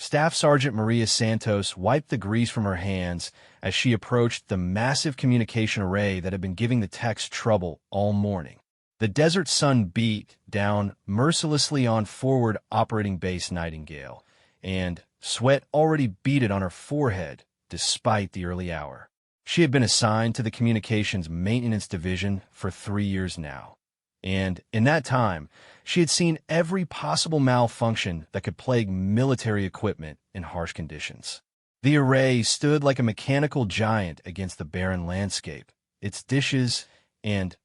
Staff Sergeant Maria Santos wiped the grease from her hands as she approached the massive communication array that had been giving the techs trouble all morning. The desert sun beat down mercilessly on forward operating base Nightingale, and sweat already beaded on her forehead despite the early hour. She had been assigned to the Communications Maintenance Division for 3 years now, and in that time, she had seen every possible malfunction that could plague military equipment in harsh conditions. The array stood like a mechanical giant against the barren landscape, its dishes and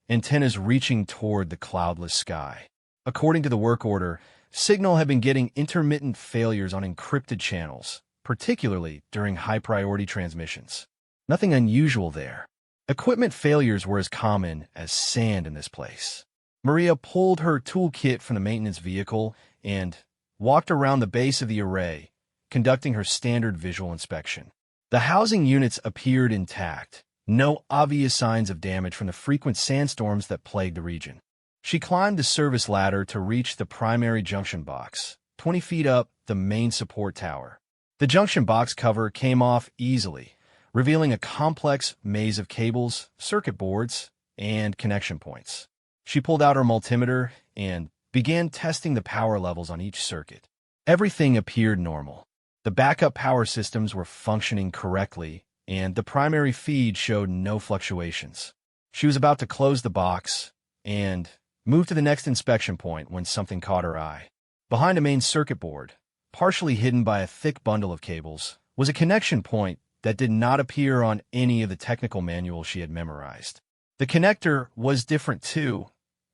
antennas reaching toward the cloudless sky. According to the work order, Signal had been getting intermittent failures on encrypted channels, particularly during high-priority transmissions. Nothing unusual there. Equipment failures were as common as sand in this place. Maria pulled her toolkit from the maintenance vehicle and walked around the base of the array, conducting her standard visual inspection. The housing units appeared intact, no obvious signs of damage from the frequent sandstorms that plagued the region. She climbed the service ladder to reach the primary junction box, 20 feet up the main support tower. The junction box cover came off easily, revealing a complex maze of cables, circuit boards, and connection points. She pulled out her multimeter and began testing the power levels on each circuit. Everything appeared normal. The backup power systems were functioning correctly, and the primary feed showed no fluctuations. She was about to close the box and move to the next inspection point when something caught her eye. Behind a main circuit board, partially hidden by a thick bundle of cables, was a connection point that did not appear on any of the technical manuals she had memorized. The connector was different too,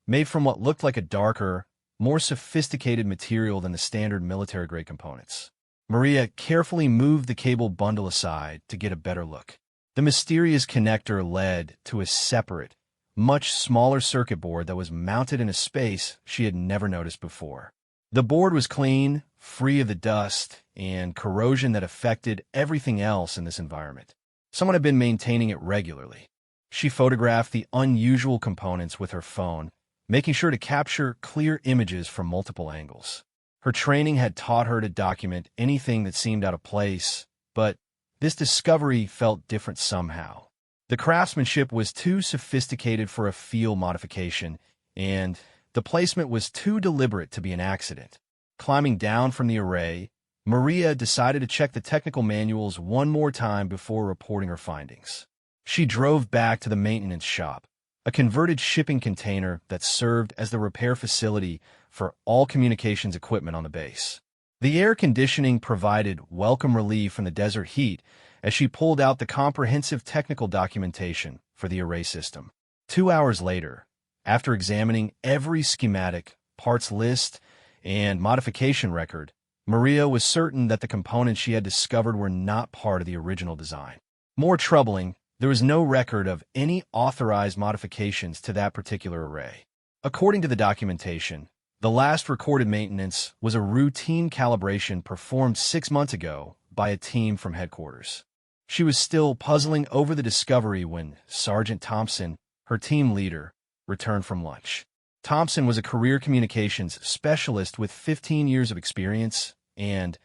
made from what looked like a darker, more sophisticated material than the standard military-grade components. Maria carefully moved the cable bundle aside to get a better look. The mysterious connector led to a separate, much smaller circuit board that was mounted in a space she had never noticed before. The board was clean, free of the dust and corrosion that affected everything else in this environment. Someone had been maintaining it regularly. She photographed the unusual components with her phone, making sure to capture clear images from multiple angles. Her training had taught her to document anything that seemed out of place, but this discovery felt different somehow. The craftsmanship was too sophisticated for a field modification, and the placement was too deliberate to be an accident. Climbing down from the array, Maria decided to check the technical manuals one more time before reporting her findings. She drove back to the maintenance shop, a converted shipping container that served as the repair facility for all communications equipment on the base. The air conditioning provided welcome relief from the desert heat as she pulled out the comprehensive technical documentation for the array system. 2 hours later, after examining every schematic, parts list, and modification record, Maria was certain that the components she had discovered were not part of the original design. More troubling, there was no record of any authorized modifications to that particular array. According to the documentation, the last recorded maintenance was a routine calibration performed 6 months ago by a team from headquarters. She was still puzzling over the discovery when Sergeant Thompson, her team leader, returned from lunch. Thompson was a career communications specialist with 15 years of experience and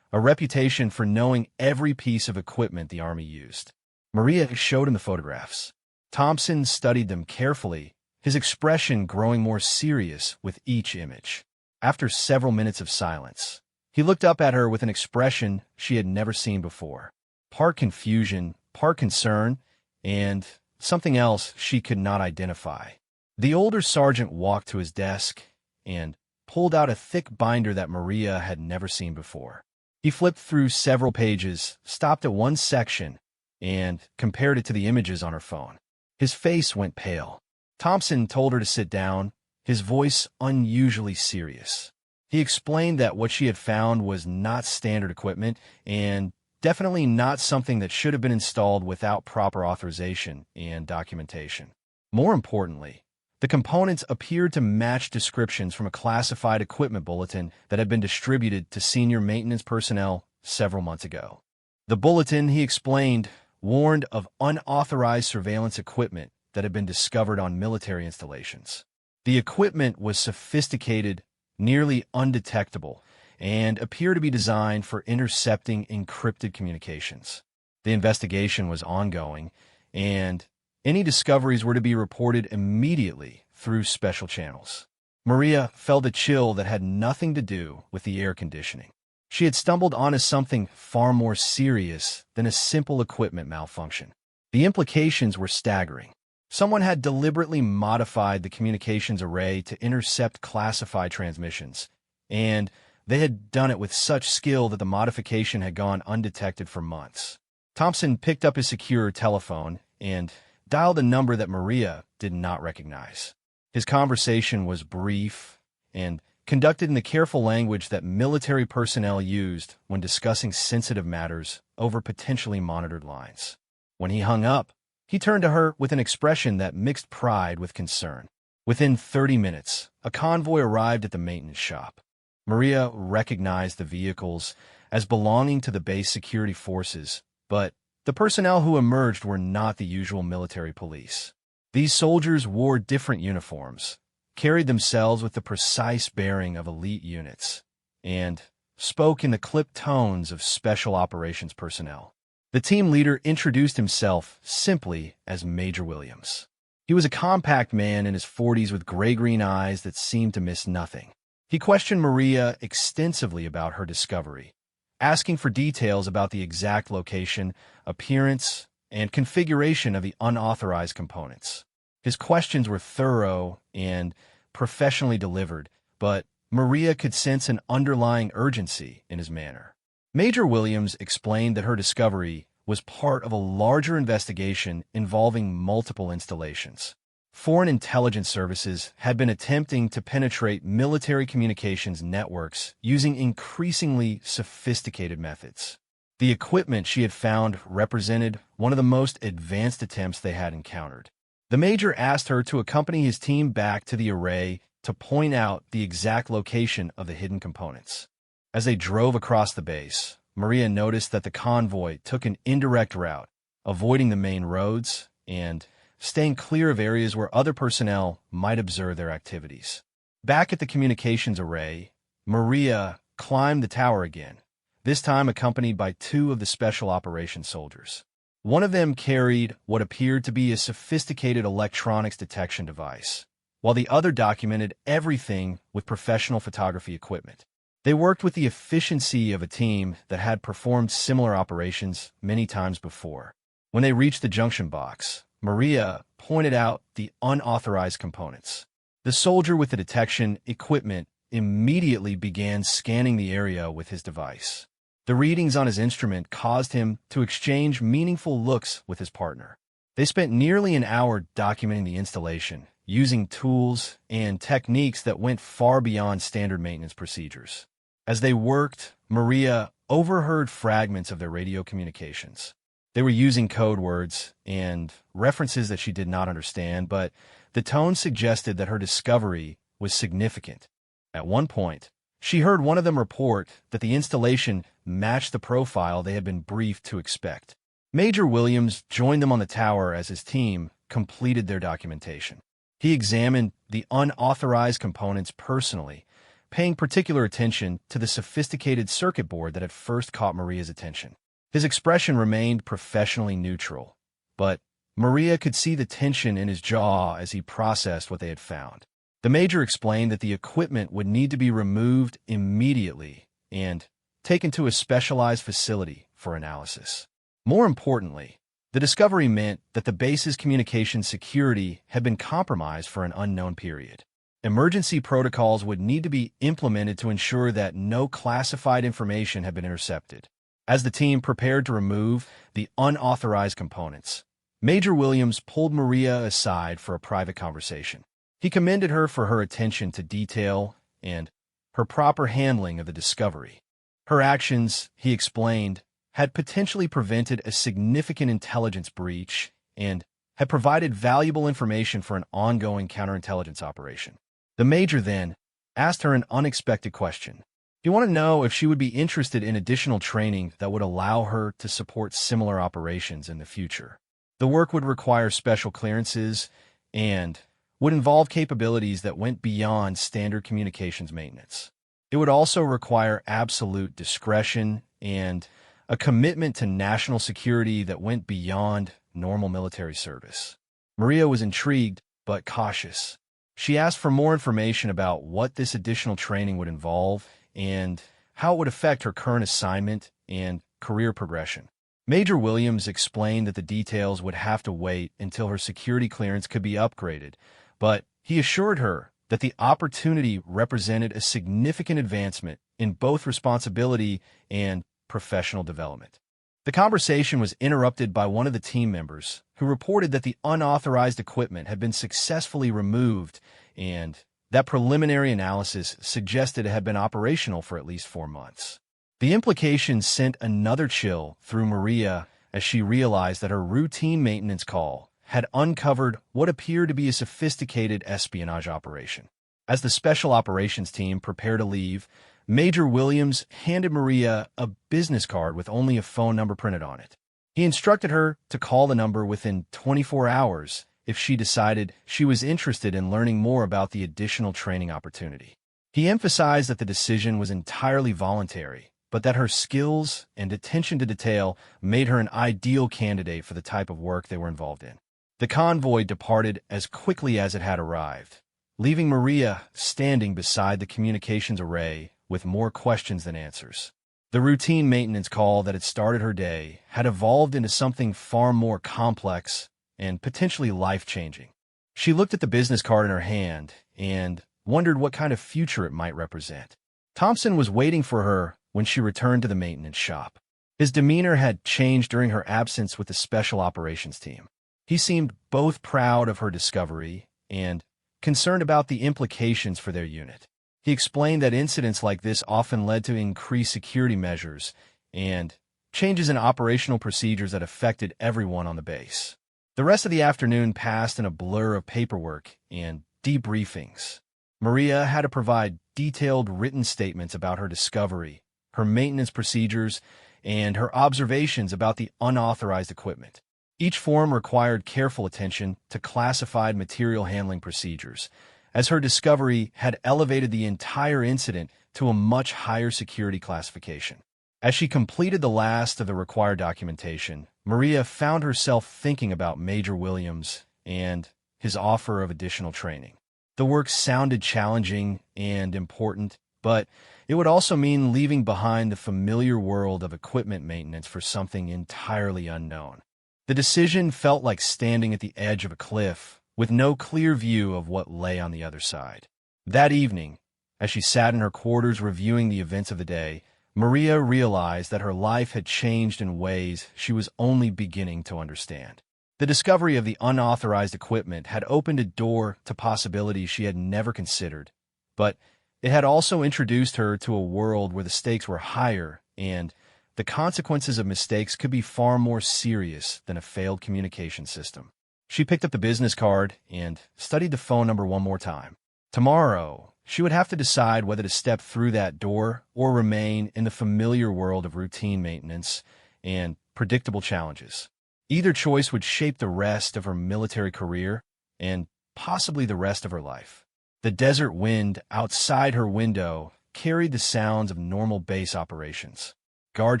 a reputation for knowing every piece of equipment the Army used. Maria showed him the photographs. Thompson studied them carefully, his expression growing more serious with each image. After several minutes of silence, he looked up at her with an expression she had never seen before. Part confusion, part concern, and something else she could not identify. The older sergeant walked to his desk and pulled out a thick binder that Maria had never seen before. He flipped through several pages, stopped at one section, and compared it to the images on her phone. His face went pale. Thompson told her to sit down, his voice unusually serious. He explained that what she had found was not standard equipment and definitely not something that should have been installed without proper authorization and documentation. More importantly, the components appeared to match descriptions from a classified equipment bulletin that had been distributed to senior maintenance personnel several months ago. The bulletin, he explained, warned of unauthorized surveillance equipment that had been discovered on military installations. The equipment was sophisticated, nearly undetectable, and appear to be designed for intercepting encrypted communications. The investigation was ongoing, and any discoveries were to be reported immediately through special channels. Maria felt a chill that had nothing to do with the air conditioning. She had stumbled onto something far more serious than a simple equipment malfunction. The implications were staggering. Someone had deliberately modified the communications array to intercept classified transmissions, and they had done it with such skill that the modification had gone undetected for months. Thompson picked up his secure telephone and dialed a number that Maria did not recognize. His conversation was brief and conducted in the careful language that military personnel used when discussing sensitive matters over potentially monitored lines. When he hung up, he turned to her with an expression that mixed pride with concern. Within 30 minutes, a convoy arrived at the maintenance shop. Maria recognized the vehicles as belonging to the base security forces, but the personnel who emerged were not the usual military police. These soldiers wore different uniforms, carried themselves with the precise bearing of elite units, and spoke in the clipped tones of special operations personnel. The team leader introduced himself simply as Major Williams. He was a compact man in his 40s with gray-green eyes that seemed to miss nothing. He questioned Maria extensively about her discovery, asking for details about the exact location, appearance, and configuration of the unauthorized components. His questions were thorough and professionally delivered, but Maria could sense an underlying urgency in his manner. Major Williams explained that her discovery was part of a larger investigation involving multiple installations. Foreign intelligence services had been attempting to penetrate military communications networks using increasingly sophisticated methods. The equipment she had found represented one of the most advanced attempts they had encountered. The major asked her to accompany his team back to the array to point out the exact location of the hidden components. As they drove across the base, Maria noticed that the convoy took an indirect route, avoiding the main roads and staying clear of areas where other personnel might observe their activities. Back at the communications array, Maria climbed the tower again, this time accompanied by two of the special operations soldiers. One of them carried what appeared to be a sophisticated electronics detection device, while the other documented everything with professional photography equipment. They worked with the efficiency of a team that had performed similar operations many times before. When they reached the junction box, Maria pointed out the unauthorized components. The soldier with the detection equipment immediately began scanning the area with his device. The readings on his instrument caused him to exchange meaningful looks with his partner. They spent nearly an hour documenting the installation, using tools and techniques that went far beyond standard maintenance procedures. As they worked, Maria overheard fragments of their radio communications. They were using code words and references that she did not understand, but the tone suggested that her discovery was significant. At one point, she heard one of them report that the installation matched the profile they had been briefed to expect. Major Williams joined them on the tower as his team completed their documentation. He examined the unauthorized components personally, paying particular attention to the sophisticated circuit board that had first caught Maria's attention. His expression remained professionally neutral, but Maria could see the tension in his jaw as he processed what they had found. The major explained that the equipment would need to be removed immediately and taken to a specialized facility for analysis. More importantly, the discovery meant that the base's communication security had been compromised for an unknown period. Emergency protocols would need to be implemented to ensure that no classified information had been intercepted. As the team prepared to remove the unauthorized components, Major Williams pulled Maria aside for a private conversation. He commended her for her attention to detail and her proper handling of the discovery. Her actions, he explained, had potentially prevented a significant intelligence breach and had provided valuable information for an ongoing counterintelligence operation. The major then asked her an unexpected question. He wanted to know if she would be interested in additional training that would allow her to support similar operations in the future. The work would require special clearances and would involve capabilities that went beyond standard communications maintenance. It would also require absolute discretion and a commitment to national security that went beyond normal military service. Maria was intrigued, but cautious. She asked for more information about what this additional training would involve and how it would affect her current assignment and career progression. Major Williams explained that the details would have to wait until her security clearance could be upgraded, but he assured her that the opportunity represented a significant advancement in both responsibility and professional development. The conversation was interrupted by one of the team members, who reported that the unauthorized equipment had been successfully removed and that preliminary analysis suggested it had been operational for at least 4 months. The implication sent another chill through Maria as she realized that her routine maintenance call had uncovered what appeared to be a sophisticated espionage operation. As the Special Operations team prepared to leave, Major Williams handed Maria a business card with only a phone number printed on it. He instructed her to call the number within 24 hours if she decided she was interested in learning more about the additional training opportunity. He emphasized that the decision was entirely voluntary, but that her skills and attention to detail made her an ideal candidate for the type of work they were involved in. The convoy departed as quickly as it had arrived, leaving Maria standing beside the communications array with more questions than answers. The routine maintenance call that had started her day had evolved into something far more complex and potentially life-changing. She looked at the business card in her hand and wondered what kind of future it might represent. Thompson was waiting for her when she returned to the maintenance shop. His demeanor had changed during her absence with the Special Operations team. He seemed both proud of her discovery and concerned about the implications for their unit. He explained that incidents like this often led to increased security measures and changes in operational procedures that affected everyone on the base. The rest of the afternoon passed in a blur of paperwork and debriefings. Maria had to provide detailed written statements about her discovery, her maintenance procedures, and her observations about the unauthorized equipment. Each form required careful attention to classified material handling procedures, as her discovery had elevated the entire incident to a much higher security classification. As she completed the last of the required documentation, Maria found herself thinking about Major Williams and his offer of additional training. The work sounded challenging and important, but it would also mean leaving behind the familiar world of equipment maintenance for something entirely unknown. The decision felt like standing at the edge of a cliff, with no clear view of what lay on the other side. That evening, as she sat in her quarters reviewing the events of the day, Maria realized that her life had changed in ways she was only beginning to understand. The discovery of the unauthorized equipment had opened a door to possibilities she had never considered, but it had also introduced her to a world where the stakes were higher and the consequences of mistakes could be far more serious than a failed communication system. She picked up the business card and studied the phone number one more time. Tomorrow, she would have to decide whether to step through that door or remain in the familiar world of routine maintenance and predictable challenges. Either choice would shape the rest of her military career and possibly the rest of her life. The desert wind outside her window carried the sounds of normal base operations. Guard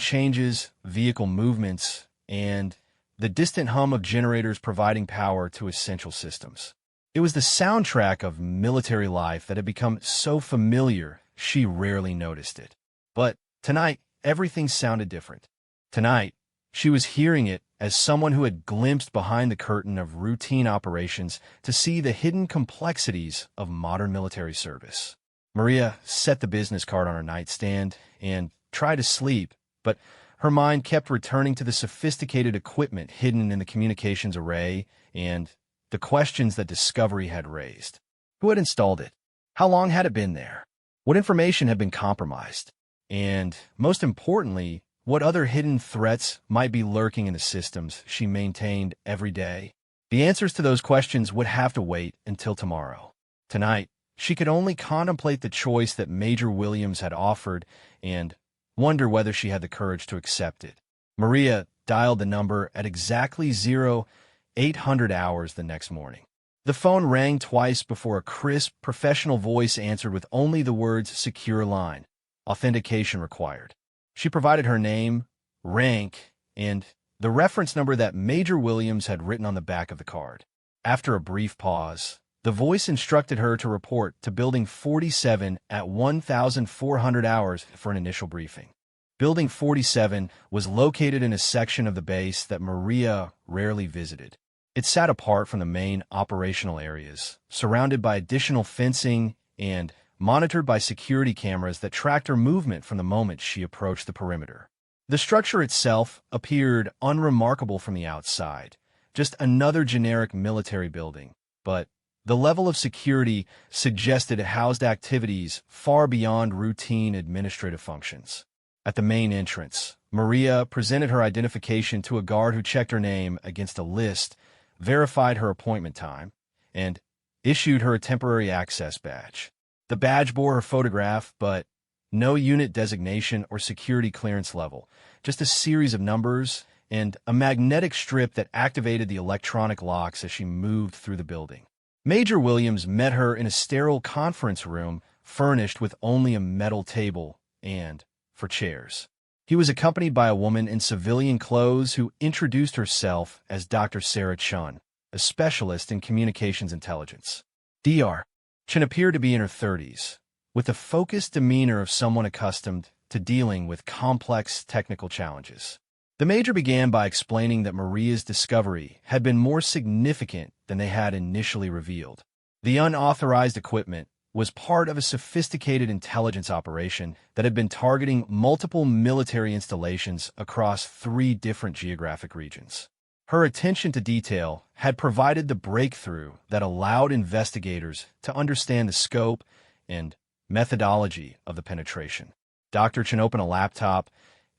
changes, vehicle movements, and the distant hum of generators providing power to essential systems. It was the soundtrack of military life that had become so familiar she rarely noticed it. But tonight, everything sounded different. Tonight, she was hearing it as someone who had glimpsed behind the curtain of routine operations to see the hidden complexities of modern military service. Maria set the business card on her nightstand and tried to sleep, but her mind kept returning to the sophisticated equipment hidden in the communications array and the questions that discovery had raised. Who had installed it? How long had it been there? What information had been compromised? And, most importantly, what other hidden threats might be lurking in the systems she maintained every day? The answers to those questions would have to wait until tomorrow. Tonight, she could only contemplate the choice that Major Williams had offered and wonder whether she had the courage to accept it. Maria dialed the number at exactly 0800 hours the next morning. The phone rang twice before a crisp, professional voice answered with only the words "secure line. Authentication required." She provided her name, rank, and the reference number that Major Williams had written on the back of the card. After a brief pause, the voice instructed her to report to Building 47 at 1,400 hours for an initial briefing. Building 47 was located in a section of the base that Maria rarely visited. It sat apart from the main operational areas, surrounded by additional fencing and monitored by security cameras that tracked her movement from the moment she approached the perimeter. The structure itself appeared unremarkable from the outside, just another generic military building, but the level of security suggested it housed activities far beyond routine administrative functions. At the main entrance, Maria presented her identification to a guard who checked her name against a list, verified her appointment time, and issued her a temporary access badge. The badge bore her photograph, but no unit designation or security clearance level, just a series of numbers and a magnetic strip that activated the electronic locks as she moved through the building. Major Williams met her in a sterile conference room furnished with only a metal table and for chairs. He was accompanied by a woman in civilian clothes who introduced herself as Dr. Sarah Chun, a specialist in communications intelligence. Dr. Chun appeared to be in her 30s, with the focused demeanor of someone accustomed to dealing with complex technical challenges. The Major began by explaining that Maria's discovery had been more significant than they had initially revealed. The unauthorized equipment was part of a sophisticated intelligence operation that had been targeting multiple military installations across 3 different geographic regions. Her attention to detail had provided the breakthrough that allowed investigators to understand the scope and methodology of the penetration. Dr. Chen opened a laptop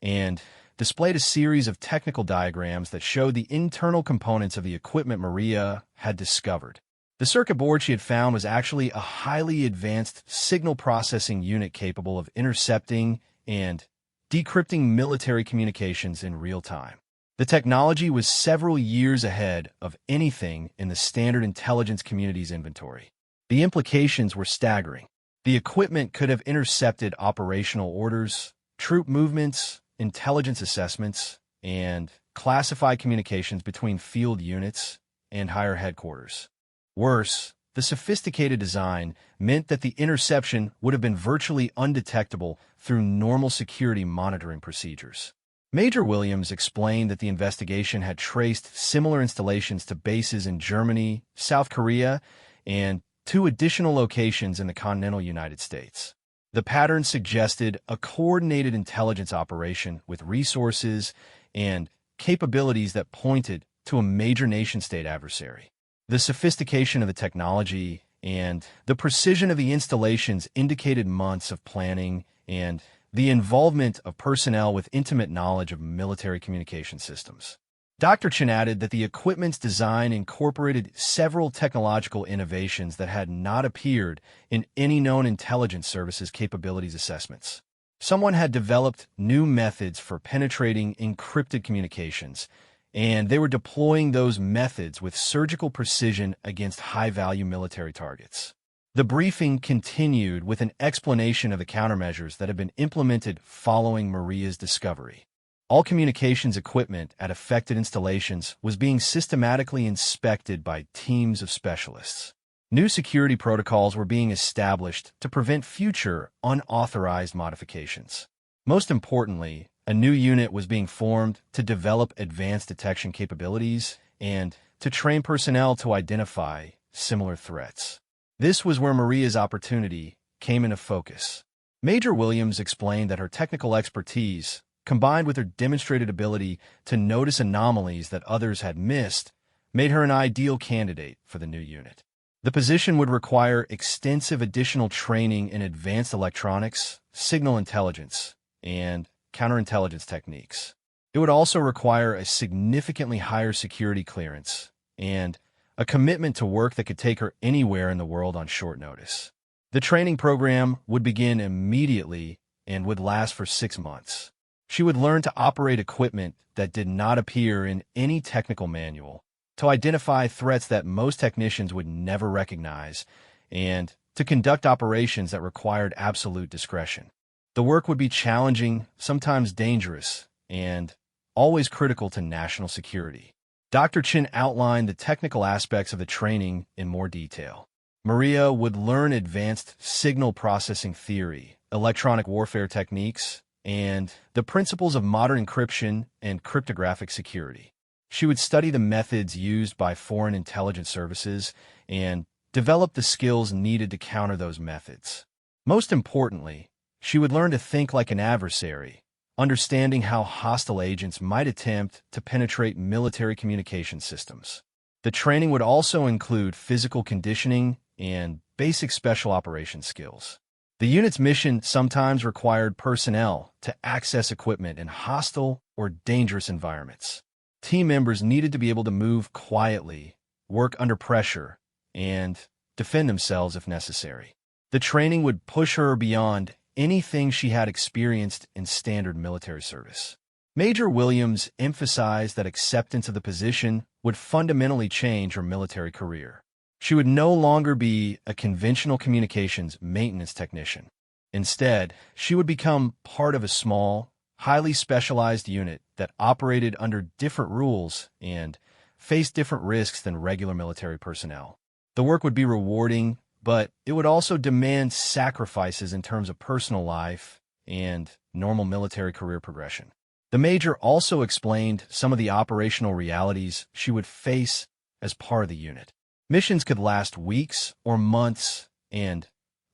and displayed a series of technical diagrams that showed the internal components of the equipment Maria had discovered. The circuit board she had found was actually a highly advanced signal processing unit capable of intercepting and decrypting military communications in real time. The technology was several years ahead of anything in the standard intelligence community's inventory. The implications were staggering. The equipment could have intercepted operational orders, troop movements, intelligence assessments, and classified communications between field units and higher headquarters. Worse, the sophisticated design meant that the interception would have been virtually undetectable through normal security monitoring procedures. Major Williams explained that the investigation had traced similar installations to bases in Germany, South Korea, and 2 additional locations in the continental United States. The pattern suggested a coordinated intelligence operation with resources and capabilities that pointed to a major nation-state adversary. The sophistication of the technology and the precision of the installations indicated months of planning and the involvement of personnel with intimate knowledge of military communication systems. Dr. Chen added that the equipment's design incorporated several technological innovations that had not appeared in any known intelligence services capabilities assessments. Someone had developed new methods for penetrating encrypted communications, and they were deploying those methods with surgical precision against high-value military targets. The briefing continued with an explanation of the countermeasures that had been implemented following Maria's discovery. All communications equipment at affected installations was being systematically inspected by teams of specialists. New security protocols were being established to prevent future unauthorized modifications. Most importantly, a new unit was being formed to develop advanced detection capabilities and to train personnel to identify similar threats. This was where Maria's opportunity came into focus. Major Williams explained that her technical expertise, combined with her demonstrated ability to notice anomalies that others had missed, made her an ideal candidate for the new unit. The position would require extensive additional training in advanced electronics, signal intelligence, and counterintelligence techniques. It would also require a significantly higher security clearance and a commitment to work that could take her anywhere in the world on short notice. The training program would begin immediately and would last for 6 months. She would learn to operate equipment that did not appear in any technical manual, to identify threats that most technicians would never recognize, and to conduct operations that required absolute discretion. The work would be challenging, sometimes dangerous, and always critical to national security. Dr. Chin outlined the technical aspects of the training in more detail. Maria would learn advanced signal processing theory, electronic warfare techniques, and the principles of modern encryption and cryptographic security. She would study the methods used by foreign intelligence services and develop the skills needed to counter those methods. Most importantly, she would learn to think like an adversary, understanding how hostile agents might attempt to penetrate military communication systems. The training would also include physical conditioning and basic special operations skills. The unit's mission sometimes required personnel to access equipment in hostile or dangerous environments. Team members needed to be able to move quietly, work under pressure, and defend themselves if necessary. The training would push her beyond anything she had experienced in standard military service. Major Williams emphasized that acceptance of the position would fundamentally change her military career. She would no longer be a conventional communications maintenance technician. Instead, she would become part of a small, highly specialized unit that operated under different rules and faced different risks than regular military personnel. The work would be rewarding, but it would also demand sacrifices in terms of personal life and normal military career progression. The major also explained some of the operational realities she would face as part of the unit. Missions could last weeks or months and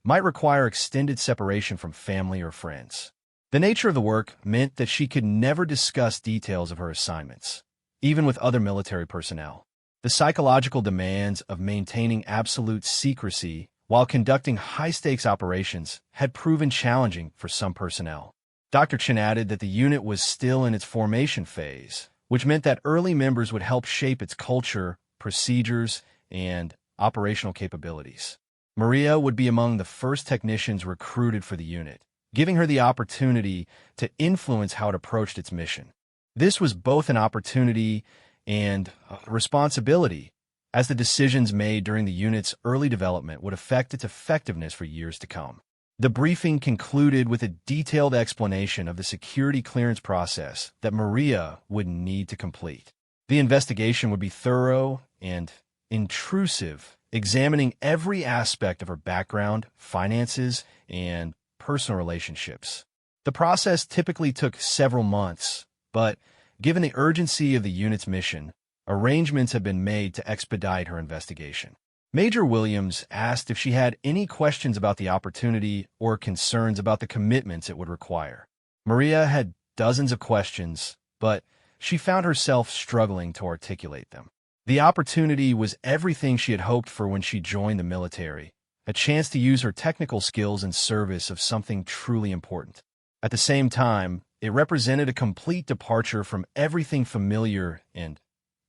might require extended separation from family or friends. The nature of the work meant that she could never discuss details of her assignments, even with other military personnel. The psychological demands of maintaining absolute secrecy while conducting high-stakes operations had proven challenging for some personnel. Dr. Chin added that the unit was still in its formation phase, which meant that early members would help shape its culture, procedures, and operational capabilities. Maria would be among the first technicians recruited for the unit, giving her the opportunity to influence how it approached its mission. This was both an opportunity and a responsibility, as the decisions made during the unit's early development would affect its effectiveness for years to come. The briefing concluded with a detailed explanation of the security clearance process that Maria would need to complete. The investigation would be thorough and intrusive, examining every aspect of her background, finances, and personal relationships. The process typically took several months, but given the urgency of the unit's mission, arrangements have been made to expedite her investigation. Major Williams asked if she had any questions about the opportunity or concerns about the commitments it would require. Maria had dozens of questions, but she found herself struggling to articulate them. The opportunity was everything she had hoped for when she joined the military, a chance to use her technical skills in service of something truly important. At the same time, it represented a complete departure from everything familiar and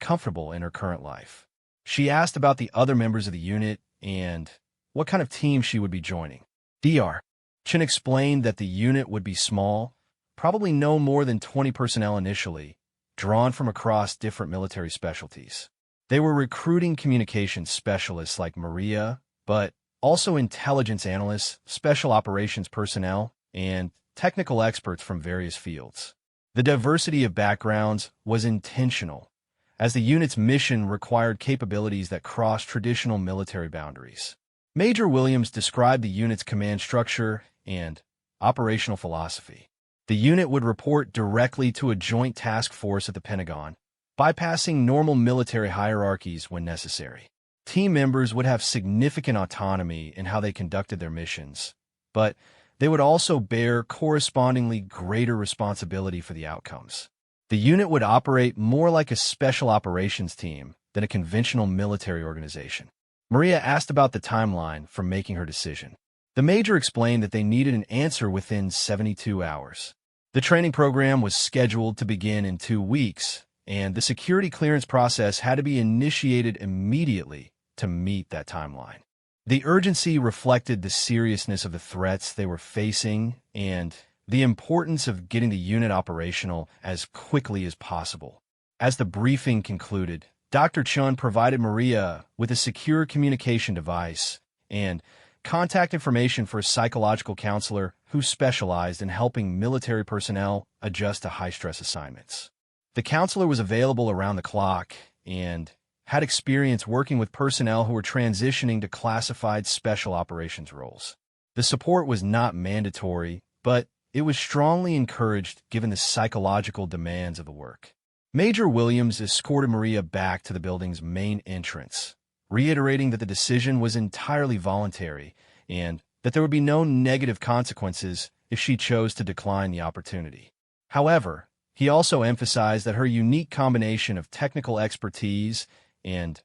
comfortable in her current life. She asked about the other members of the unit and what kind of team she would be joining. Dr. Chin explained that the unit would be small, probably no more than 20 personnel initially, drawn from across different military specialties. They were recruiting communications specialists like Maria, but also intelligence analysts, special operations personnel, and technical experts from various fields. The diversity of backgrounds was intentional, as the unit's mission required capabilities that crossed traditional military boundaries. Major Williams described the unit's command structure and operational philosophy. The unit would report directly to a joint task force at the Pentagon, bypassing normal military hierarchies when necessary. Team members would have significant autonomy in how they conducted their missions, but they would also bear correspondingly greater responsibility for the outcomes. The unit would operate more like a special operations team than a conventional military organization. Maria asked about the timeline for making her decision. The major explained that they needed an answer within 72 hours. The training program was scheduled to begin in 2 weeks, and the security clearance process had to be initiated immediately to meet that timeline. The urgency reflected the seriousness of the threats they were facing and the importance of getting the unit operational as quickly as possible. As the briefing concluded, Dr. Chun provided Maria with a secure communication device and contact information for a psychological counselor who specialized in helping military personnel adjust to high-stress assignments. The counselor was available around the clock and had experience working with personnel who were transitioning to classified special operations roles. The support was not mandatory, but it was strongly encouraged given the psychological demands of the work. Major Williams escorted Maria back to the building's main entrance, reiterating that the decision was entirely voluntary and that there would be no negative consequences if she chose to decline the opportunity. However, he also emphasized that her unique combination of technical expertise and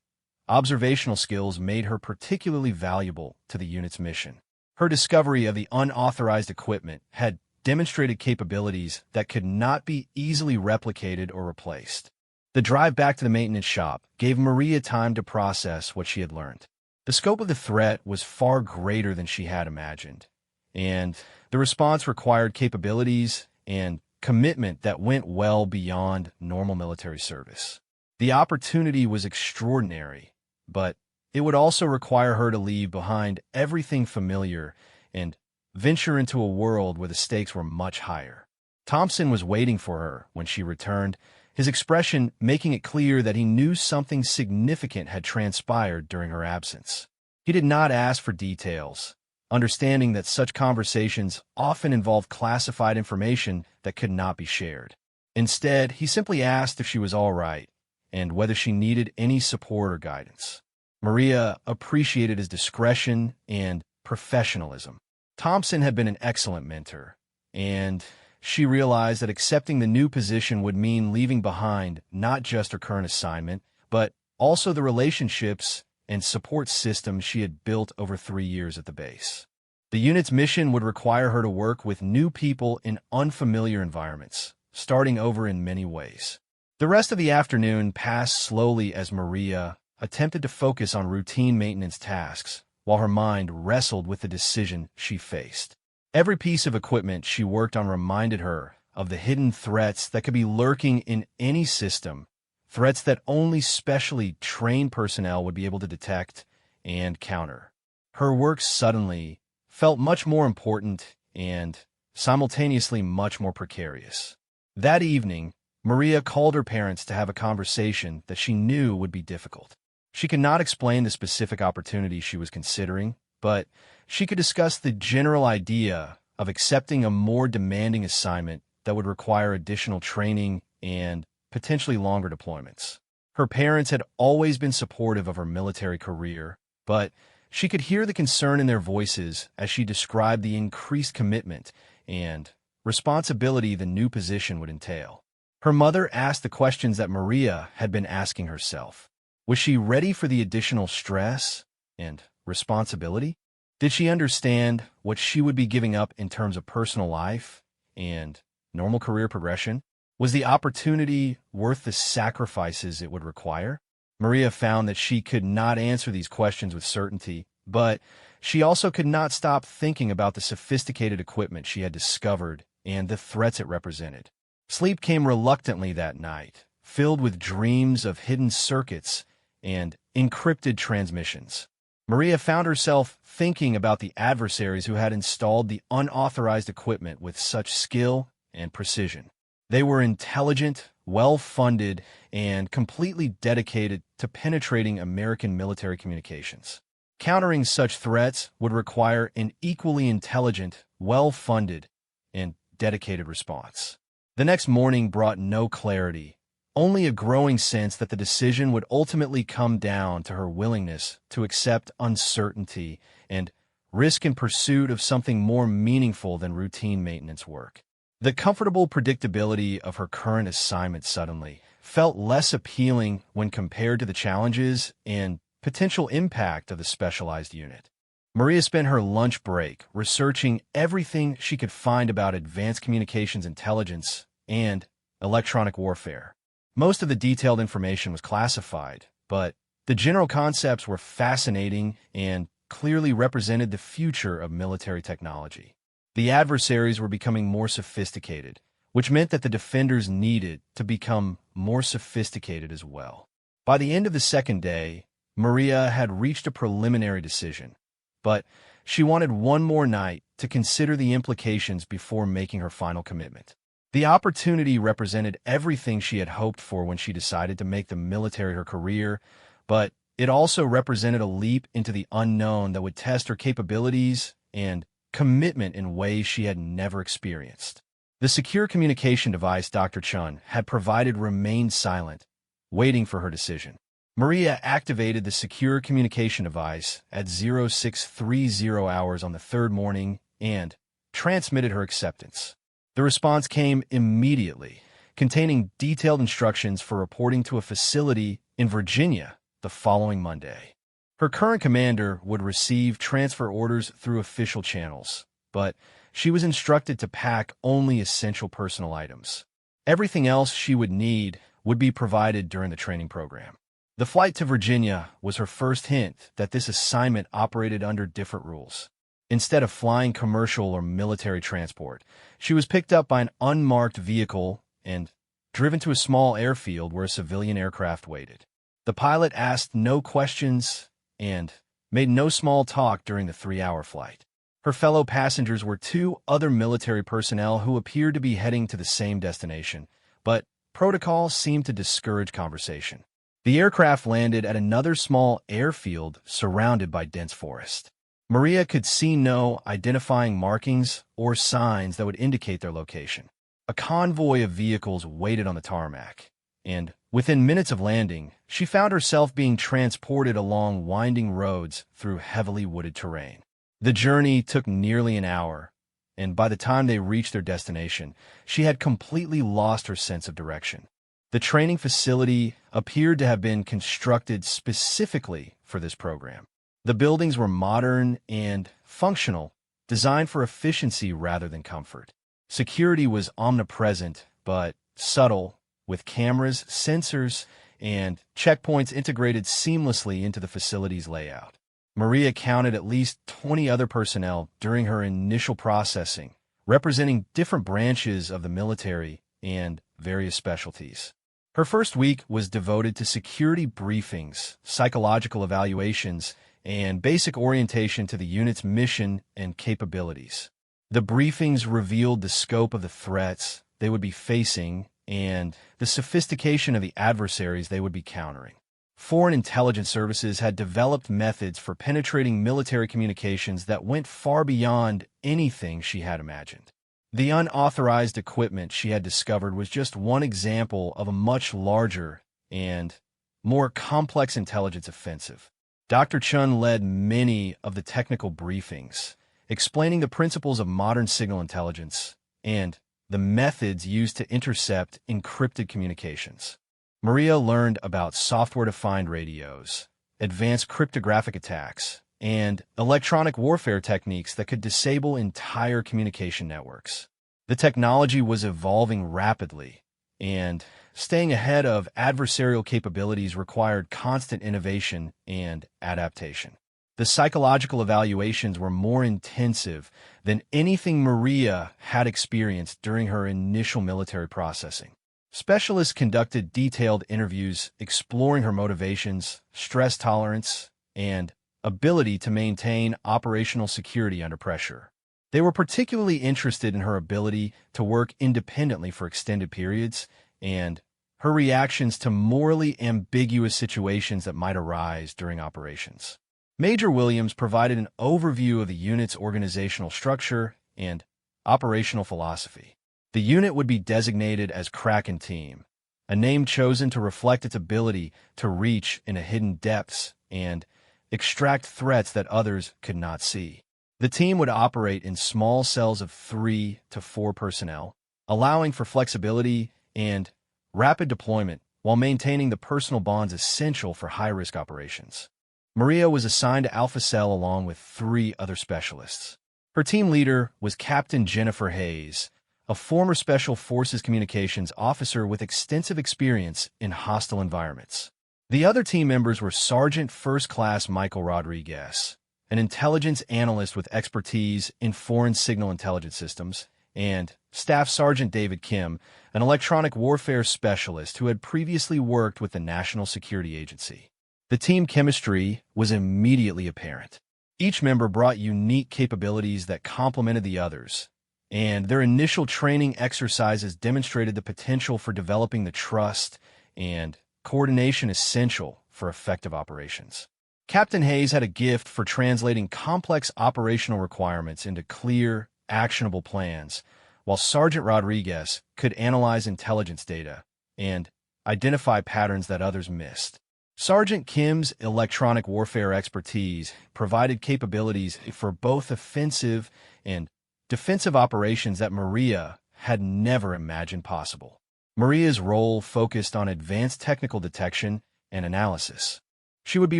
observational skills made her particularly valuable to the unit's mission. Her discovery of the unauthorized equipment had demonstrated capabilities that could not be easily replicated or replaced. The drive back to the maintenance shop gave Maria time to process what she had learned. The scope of the threat was far greater than she had imagined, and the response required capabilities and commitment that went well beyond normal military service. The opportunity was extraordinary, but it would also require her to leave behind everything familiar and venture into a world where the stakes were much higher. Thompson was waiting for her when she returned, his expression making it clear that he knew something significant had transpired during her absence. He did not ask for details, understanding that such conversations often involved classified information that could not be shared. Instead, he simply asked if she was all right and whether she needed any support or guidance. Maria appreciated his discretion and professionalism. Thompson had been an excellent mentor, and she realized that accepting the new position would mean leaving behind not just her current assignment, but also the relationships and support system she had built over 3 years at the base. The unit's mission would require her to work with new people in unfamiliar environments, starting over in many ways. The rest of the afternoon passed slowly as Maria attempted to focus on routine maintenance tasks, while her mind wrestled with the decision she faced. Every piece of equipment she worked on reminded her of the hidden threats that could be lurking in any system, threats that only specially trained personnel would be able to detect and counter. Her work suddenly felt much more important and simultaneously much more precarious. That evening, Maria called her parents to have a conversation that she knew would be difficult. She could not explain the specific opportunity she was considering, but she could discuss the general idea of accepting a more demanding assignment that would require additional training and potentially longer deployments. Her parents had always been supportive of her military career, but she could hear the concern in their voices as she described the increased commitment and responsibility the new position would entail. Her mother asked the questions that Maria had been asking herself. Was she ready for the additional stress and responsibility? Did she understand what she would be giving up in terms of personal life and normal career progression? Was the opportunity worth the sacrifices it would require? Maria found that she could not answer these questions with certainty, but she also could not stop thinking about the sophisticated equipment she had discovered and the threats it represented. Sleep came reluctantly that night, filled with dreams of hidden circuits and encrypted transmissions. Maria found herself thinking about the adversaries who had installed the unauthorized equipment with such skill and precision. They were intelligent, well-funded, and completely dedicated to penetrating American military communications. Countering such threats would require an equally intelligent, well-funded, and dedicated response. The next morning brought no clarity, only a growing sense that the decision would ultimately come down to her willingness to accept uncertainty and risk in pursuit of something more meaningful than routine maintenance work. The comfortable predictability of her current assignment suddenly felt less appealing when compared to the challenges and potential impact of the specialized unit. Maria spent her lunch break researching everything she could find about advanced communications intelligence and electronic warfare. Most of the detailed information was classified, but the general concepts were fascinating and clearly represented the future of military technology. The adversaries were becoming more sophisticated, which meant that the defenders needed to become more sophisticated as well. By the end of the second day, Maria had reached a preliminary decision, but she wanted one more night to consider the implications before making her final commitment. The opportunity represented everything she had hoped for when she decided to make the military her career, but it also represented a leap into the unknown that would test her capabilities and commitment in ways she had never experienced. The secure communication device Dr. Chun had provided remained silent, waiting for her decision. Maria activated the secure communication device at 0630 hours on the third morning and transmitted her acceptance. The response came immediately, containing detailed instructions for reporting to a facility in Virginia the following Monday. Her current commander would receive transfer orders through official channels, but she was instructed to pack only essential personal items. Everything else she would need would be provided during the training program. The flight to Virginia was her first hint that this assignment operated under different rules. Instead of flying commercial or military transport, she was picked up by an unmarked vehicle and driven to a small airfield where a civilian aircraft waited. The pilot asked no questions and made no small talk during the 3-hour flight. Her fellow passengers were 2 other military personnel who appeared to be heading to the same destination, but protocol seemed to discourage conversation. The aircraft landed at another small airfield surrounded by dense forest. Maria could see no identifying markings or signs that would indicate their location. A convoy of vehicles waited on the tarmac, and within minutes of landing, she found herself being transported along winding roads through heavily wooded terrain. The journey took nearly an hour, and by the time they reached their destination, she had completely lost her sense of direction. The training facility appeared to have been constructed specifically for this program. The buildings were modern and functional, designed for efficiency rather than comfort. Security was omnipresent, but subtle, with cameras, sensors, and checkpoints integrated seamlessly into the facility's layout. Maria counted at least 20 other personnel during her initial processing, representing different branches of the military and various specialties. Her first week was devoted to security briefings, psychological evaluations, and basic orientation to the unit's mission and capabilities. The briefings revealed the scope of the threats they would be facing and the sophistication of the adversaries they would be countering. Foreign intelligence services had developed methods for penetrating military communications that went far beyond anything she had imagined. The unauthorized equipment she had discovered was just one example of a much larger and more complex intelligence offensive. Dr. Chun led many of the technical briefings, explaining the principles of modern signal intelligence and the methods used to intercept encrypted communications. Maria learned about software-defined radios, advanced cryptographic attacks, and electronic warfare techniques that could disable entire communication networks. The technology was evolving rapidly, and staying ahead of adversarial capabilities required constant innovation and adaptation. The psychological evaluations were more intensive than anything Maria had experienced during her initial military processing. Specialists conducted detailed interviews exploring her motivations, stress tolerance, and ability to maintain operational security under pressure. They were particularly interested in her ability to work independently for extended periods and her reactions to morally ambiguous situations that might arise during operations. Major Williams provided an overview of the unit's organizational structure and operational philosophy. The unit would be designated as Kraken Team, a name chosen to reflect its ability to reach into hidden depths and extract threats that others could not see. The team would operate in small cells of 3 to 4 personnel, allowing for flexibility and rapid deployment while maintaining the personal bonds essential for high-risk operations. Maria was assigned to Alpha Cell along with 3 other specialists. Her team leader was Captain Jennifer Hayes, a former Special Forces communications officer with extensive experience in hostile environments. The other team members were Sergeant First Class Michael Rodriguez, an intelligence analyst with expertise in foreign signal intelligence systems, and Staff Sergeant David Kim, an electronic warfare specialist who had previously worked with the National Security Agency. The team chemistry was immediately apparent. Each member brought unique capabilities that complemented the others, and their initial training exercises demonstrated the potential for developing the trust and coordination essential for effective operations. Captain Hayes had a gift for translating complex operational requirements into clear, actionable plans, while Sergeant Rodriguez could analyze intelligence data and identify patterns that others missed. Sergeant Kim's electronic warfare expertise provided capabilities for both offensive and defensive operations that Maria had never imagined possible. Maria's role focused on advanced technical detection and analysis. She would be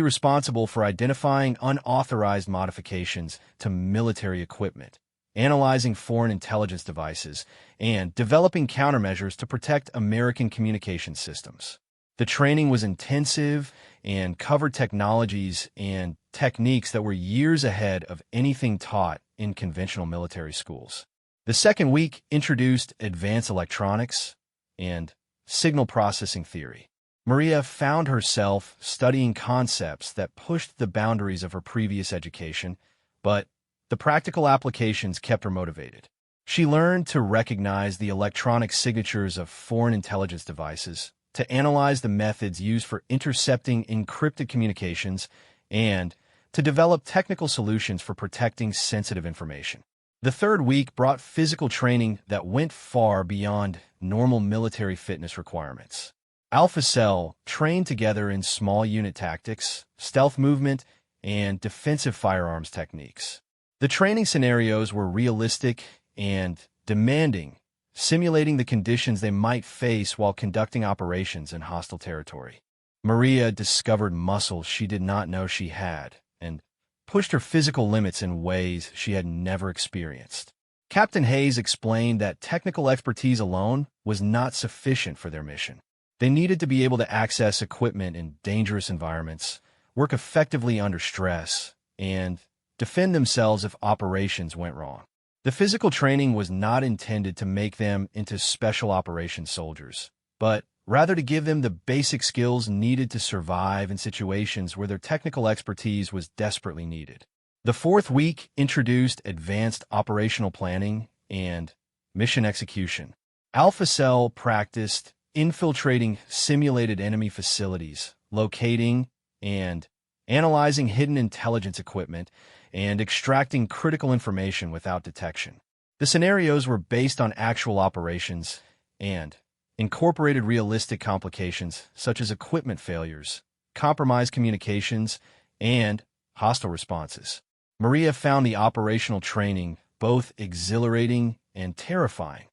responsible for identifying unauthorized modifications to military equipment, analyzing foreign intelligence devices, and developing countermeasures to protect American communication systems. The training was intensive and covered technologies and techniques that were years ahead of anything taught in conventional military schools. The second week introduced advanced electronics and signal processing theory. Maria found herself studying concepts that pushed the boundaries of her previous education, but the practical applications kept her motivated. She learned to recognize the electronic signatures of foreign intelligence devices, to analyze the methods used for intercepting encrypted communications, and to develop technical solutions for protecting sensitive information. The third week brought physical training that went far beyond normal military fitness requirements. Alpha Cell trained together in small unit tactics, stealth movement, and defensive firearms techniques. The training scenarios were realistic and demanding, simulating the conditions they might face while conducting operations in hostile territory. Maria discovered muscles she did not know she had and pushed her physical limits in ways she had never experienced. Captain Hayes explained that technical expertise alone was not sufficient for their mission. They needed to be able to access equipment in dangerous environments, work effectively under stress, and defend themselves if operations went wrong. The physical training was not intended to make them into special operations soldiers, but rather to give them the basic skills needed to survive in situations where their technical expertise was desperately needed. The fourth week introduced advanced operational planning and mission execution. Alpha Cell practiced infiltrating simulated enemy facilities, locating and analyzing hidden intelligence equipment, and extracting critical information without detection. The scenarios were based on actual operations and incorporated realistic complications such as equipment failures, compromised communications, and hostile responses. Maria found the operational training both exhilarating and terrifying.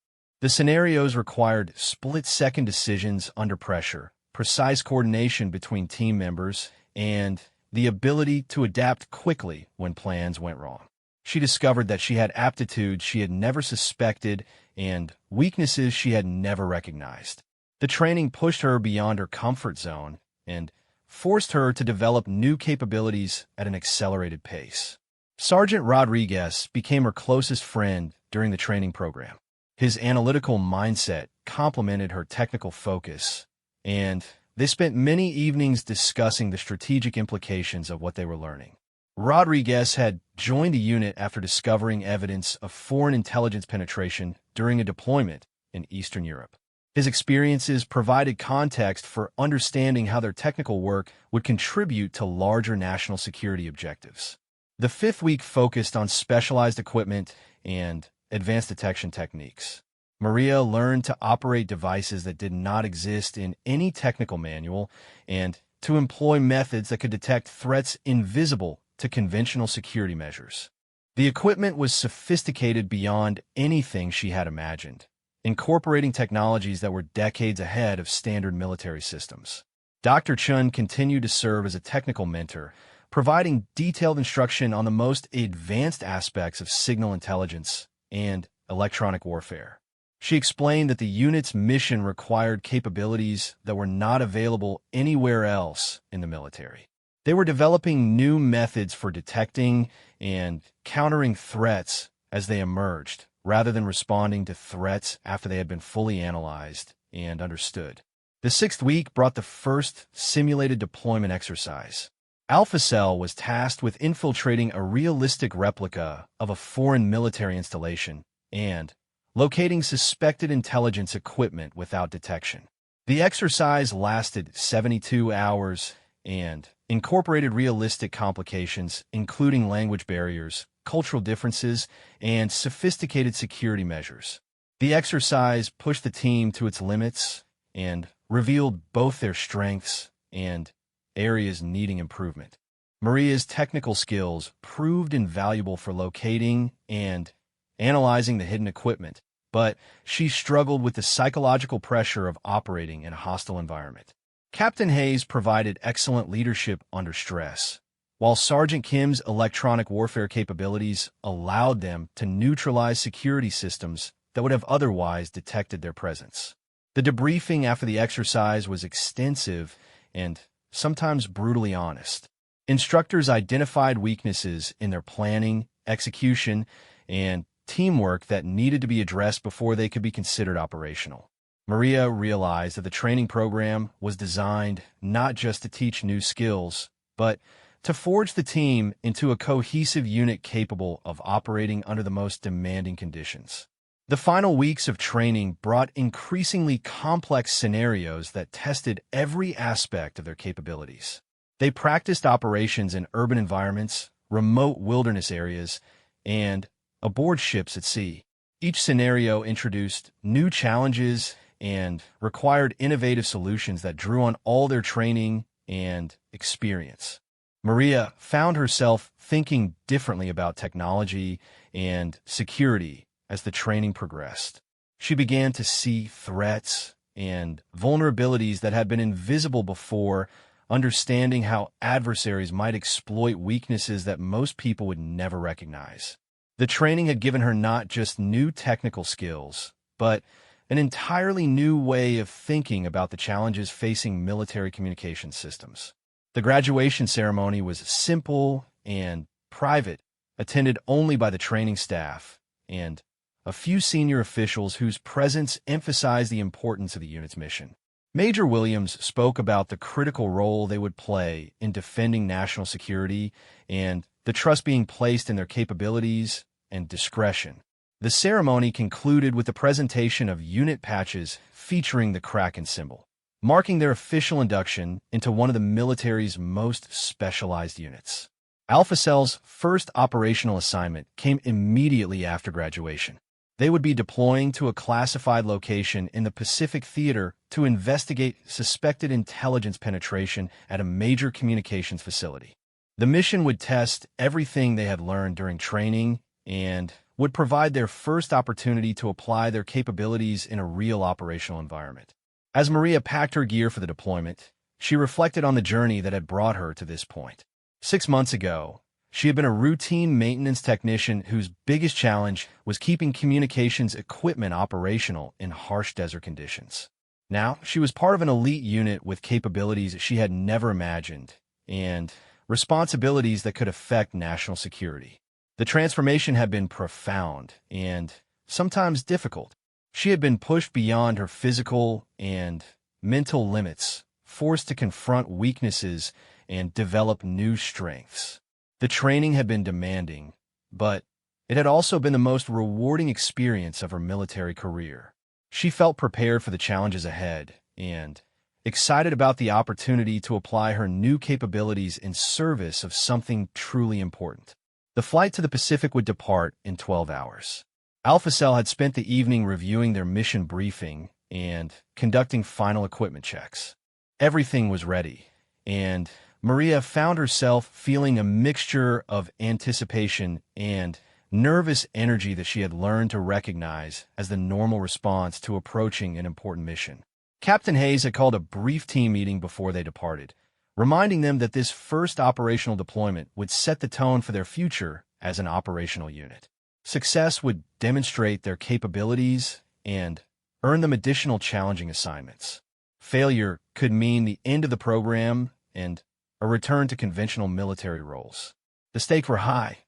The scenarios required split-second decisions under pressure, precise coordination between team members, and the ability to adapt quickly when plans went wrong. She discovered that she had aptitudes she had never suspected and weaknesses she had never recognized. The training pushed her beyond her comfort zone and forced her to develop new capabilities at an accelerated pace. Sergeant Rodriguez became her closest friend during the training program. His analytical mindset complemented her technical focus, and they spent many evenings discussing the strategic implications of what they were learning. Rodriguez had joined the unit after discovering evidence of foreign intelligence penetration during a deployment in Eastern Europe. His experiences provided context for understanding how their technical work would contribute to larger national security objectives. The fifth week focused on specialized equipment and advanced detection techniques. Maria learned to operate devices that did not exist in any technical manual and to employ methods that could detect threats invisible to conventional security measures. The equipment was sophisticated beyond anything she had imagined, incorporating technologies that were decades ahead of standard military systems. Dr. Chun continued to serve as a technical mentor, providing detailed instruction on the most advanced aspects of signal intelligence and electronic warfare. She explained that the unit's mission required capabilities that were not available anywhere else in the military. They were developing new methods for detecting and countering threats as they emerged, rather than responding to threats after they had been fully analyzed and understood. The sixth week brought the first simulated deployment exercise. Alpha Cell was tasked with infiltrating a realistic replica of a foreign military installation and locating suspected intelligence equipment without detection. The exercise lasted 72 hours and incorporated realistic complications, including language barriers, cultural differences, and sophisticated security measures. The exercise pushed the team to its limits and revealed both their strengths and areas needing improvement. Maria's technical skills proved invaluable for locating and analyzing the hidden equipment, but she struggled with the psychological pressure of operating in a hostile environment. Captain Hayes provided excellent leadership under stress, while Sergeant Kim's electronic warfare capabilities allowed them to neutralize security systems that would have otherwise detected their presence. The debriefing after the exercise was extensive and sometimes brutally honest. Instructors identified weaknesses in their planning, execution, and teamwork that needed to be addressed before they could be considered operational. Maria realized that the training program was designed not just to teach new skills, but to forge the team into a cohesive unit capable of operating under the most demanding conditions. The final weeks of training brought increasingly complex scenarios that tested every aspect of their capabilities. They practiced operations in urban environments, remote wilderness areas, and aboard ships at sea. Each scenario introduced new challenges and required innovative solutions that drew on all their training and experience. Maria found herself thinking differently about technology and security as the training progressed. She began to see threats and vulnerabilities that had been invisible before, understanding how adversaries might exploit weaknesses that most people would never recognize. The training had given her not just new technical skills, but an entirely new way of thinking about the challenges facing military communication systems. The graduation ceremony was simple and private, attended only by the training staff and a few senior officials whose presence emphasized the importance of the unit's mission. Major Williams spoke about the critical role they would play in defending national security and the trust being placed in their capabilities and discretion. The ceremony concluded with the presentation of unit patches featuring the Kraken symbol, marking their official induction into one of the military's most specialized units. Alpha Cell's first operational assignment came immediately after graduation. They would be deploying to a classified location in the Pacific Theater to investigate suspected intelligence penetration at a major communications facility. The mission would test everything they had learned during training and would provide their first opportunity to apply their capabilities in a real operational environment. As Maria packed her gear for the deployment, she reflected on the journey that had brought her to this point. 6 months ago, she had been a routine maintenance technician whose biggest challenge was keeping communications equipment operational in harsh desert conditions. Now, she was part of an elite unit with capabilities she had never imagined and responsibilities that could affect national security. The transformation had been profound and sometimes difficult. She had been pushed beyond her physical and mental limits, forced to confront weaknesses and develop new strengths. The training had been demanding, but it had also been the most rewarding experience of her military career. She felt prepared for the challenges ahead and excited about the opportunity to apply her new capabilities in service of something truly important. The flight to the Pacific would depart in 12 hours. Alpha Cell had spent the evening reviewing their mission briefing and conducting final equipment checks. Everything was ready, and Maria found herself feeling a mixture of anticipation and nervous energy that she had learned to recognize as the normal response to approaching an important mission. Captain Hayes had called a brief team meeting before they departed, reminding them that this first operational deployment would set the tone for their future as an operational unit. Success would demonstrate their capabilities and earn them additional challenging assignments. Failure could mean the end of the program and a return to conventional military roles. The stakes were high,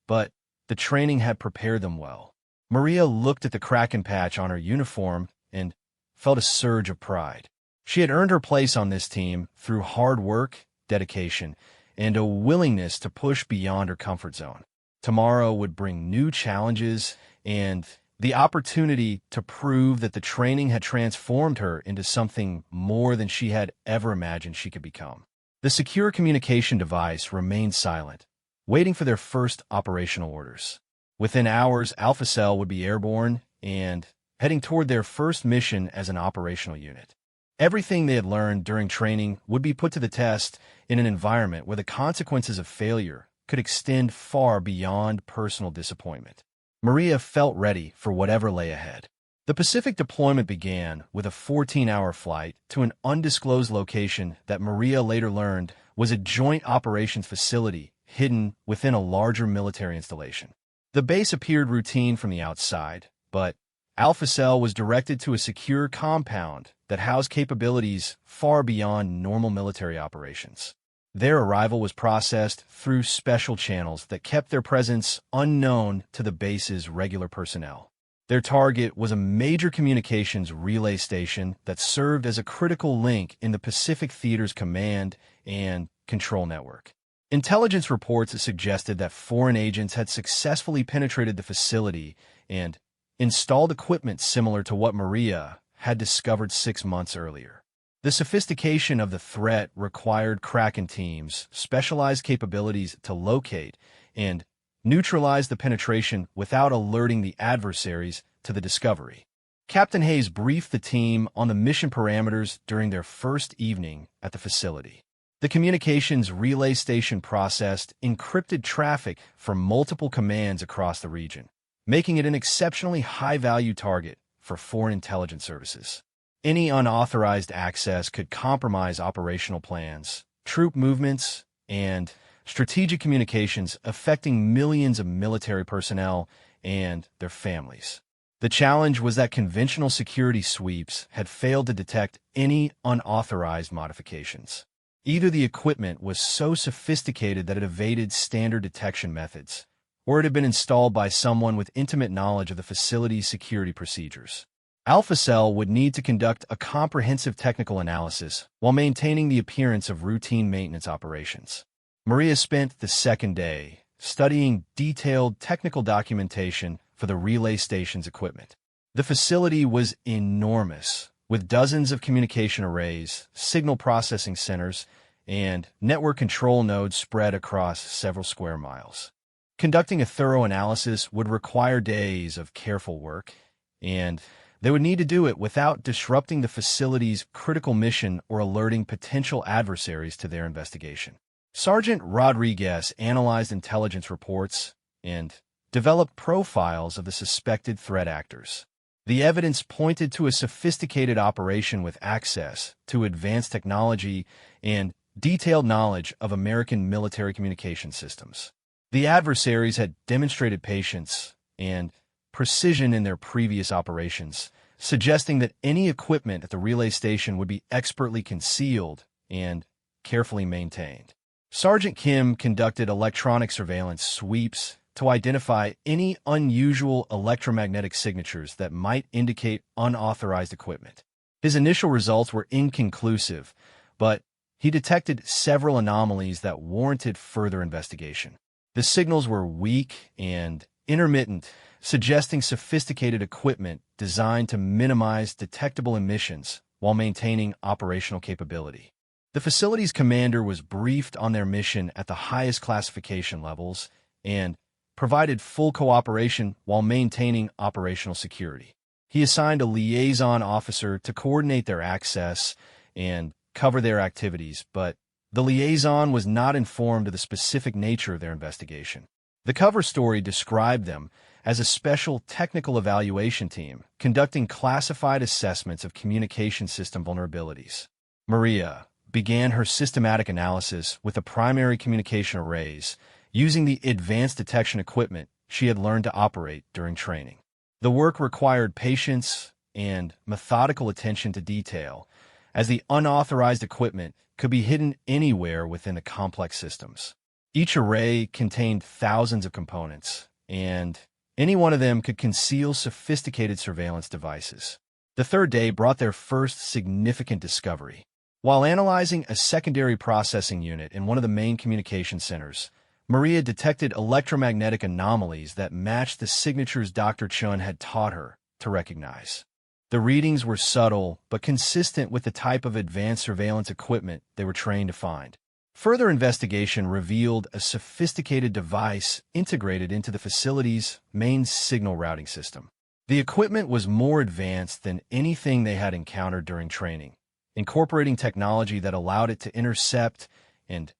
but the training had prepared them well. Maria looked at the Kraken patch on her uniform and felt a surge of pride. She had earned her place on this team through hard work, dedication, and a willingness to push beyond her comfort zone. Tomorrow would bring new challenges and the opportunity to prove that the training had transformed her into something more than she had ever imagined she could become. The secure communication device remained silent, waiting for their first operational orders. Within hours, Alpha Cell would be airborne and heading toward their first mission as an operational unit. Everything they had learned during training would be put to the test in an environment where the consequences of failure could extend far beyond personal disappointment. Maria felt ready for whatever lay ahead. The Pacific deployment began with a 14-hour flight to an undisclosed location that Maria later learned was a joint operations facility hidden within a larger military installation. The base appeared routine from the outside, but Alpha Cell was directed to a secure compound that housed capabilities far beyond normal military operations. Their arrival was processed through special channels that kept their presence unknown to the base's regular personnel. Their target was a major communications relay station that served as a critical link in the Pacific Theater's command and control network. Intelligence reports suggested that foreign agents had successfully penetrated the facility and installed equipment similar to what Maria had discovered 6 months earlier. The sophistication of the threat required Kraken teams specialized capabilities to locate and neutralize the penetration without alerting the adversaries to the discovery. Captain Hayes briefed the team on the mission parameters during their first evening at the facility. The communications relay station processed encrypted traffic from multiple commands across the region, making it an exceptionally high-value target for foreign intelligence services. Any unauthorized access could compromise operational plans, troop movements, and strategic communications affecting millions of military personnel and their families. The challenge was that conventional security sweeps had failed to detect any unauthorized modifications. Either the equipment was so sophisticated that it evaded standard detection methods, or it had been installed by someone with intimate knowledge of the facility's security procedures. Alpha Cell would need to conduct a comprehensive technical analysis while maintaining the appearance of routine maintenance operations. Maria spent the second day studying detailed technical documentation for the relay station's equipment. The facility was enormous, with dozens of communication arrays, signal processing centers, and network control nodes spread across several square miles. Conducting a thorough analysis would require days of careful work, and they would need to do it without disrupting the facility's critical mission or alerting potential adversaries to their investigation. Sergeant Rodriguez analyzed intelligence reports and developed profiles of the suspected threat actors. The evidence pointed to a sophisticated operation with access to advanced technology and detailed knowledge of American military communication systems. The adversaries had demonstrated patience and precision in their previous operations, suggesting that any equipment at the relay station would be expertly concealed and carefully maintained. Sergeant Kim conducted electronic surveillance sweeps to identify any unusual electromagnetic signatures that might indicate unauthorized equipment. His initial results were inconclusive, but he detected several anomalies that warranted further investigation. The signals were weak and intermittent, suggesting sophisticated equipment designed to minimize detectable emissions while maintaining operational capability. The facility's commander was briefed on their mission at the highest classification levels and provided full cooperation while maintaining operational security. He assigned a liaison officer to coordinate their access and cover their activities, but the liaison was not informed of the specific nature of their investigation. The cover story described them as a special technical evaluation team conducting classified assessments of communication system vulnerabilities. Maria began her systematic analysis with the primary communication arrays, using the advanced detection equipment she had learned to operate during training. The work required patience and methodical attention to detail, as the unauthorized equipment could be hidden anywhere within the complex systems. Each array contained thousands of components, and Any one of them could conceal sophisticated surveillance devices. The third day brought their first significant discovery. While analyzing a secondary processing unit in one of the main communication centers, Maria detected electromagnetic anomalies that matched the signatures Dr. Chun had taught her to recognize. The readings were subtle, but consistent with the type of advanced surveillance equipment they were trained to find. Further investigation revealed a sophisticated device integrated into the facility's main signal routing system. The equipment was more advanced than anything they had encountered during training, incorporating technology that allowed it to intercept and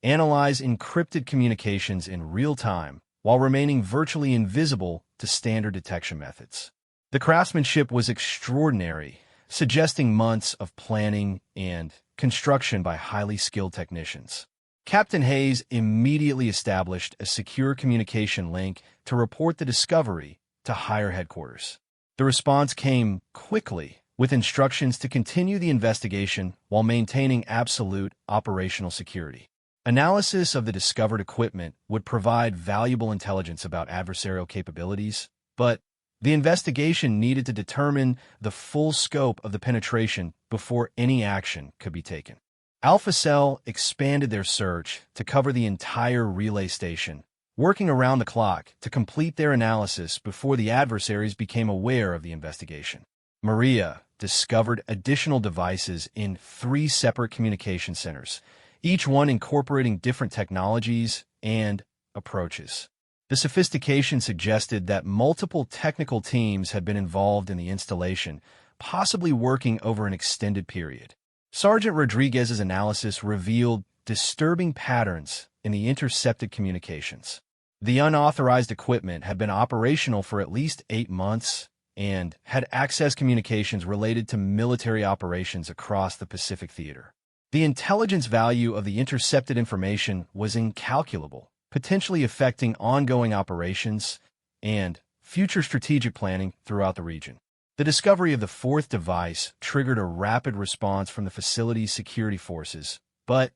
analyze encrypted communications in real time while remaining virtually invisible to standard detection methods. The craftsmanship was extraordinary, suggesting months of planning and construction by highly skilled technicians. Captain Hayes immediately established a secure communication link to report the discovery to higher headquarters. The response came quickly, with instructions to continue the investigation while maintaining absolute operational security. Analysis of the discovered equipment would provide valuable intelligence about adversarial capabilities, but the investigation needed to determine the full scope of the penetration before any action could be taken. Alpha Cell expanded their search to cover the entire relay station, working around the clock to complete their analysis before the adversaries became aware of the investigation. Maria discovered additional devices in 3 separate communication centers, each one incorporating different technologies and approaches. The sophistication suggested that multiple technical teams had been involved in the installation, possibly working over an extended period. Sergeant Rodriguez's analysis revealed disturbing patterns in the intercepted communications. The unauthorized equipment had been operational for at least 8 months and had accessed communications related to military operations across the Pacific Theater. The intelligence value of the intercepted information was incalculable, potentially affecting ongoing operations and future strategic planning throughout the region. The discovery of the 4th device triggered a rapid response from the facility's security forces, but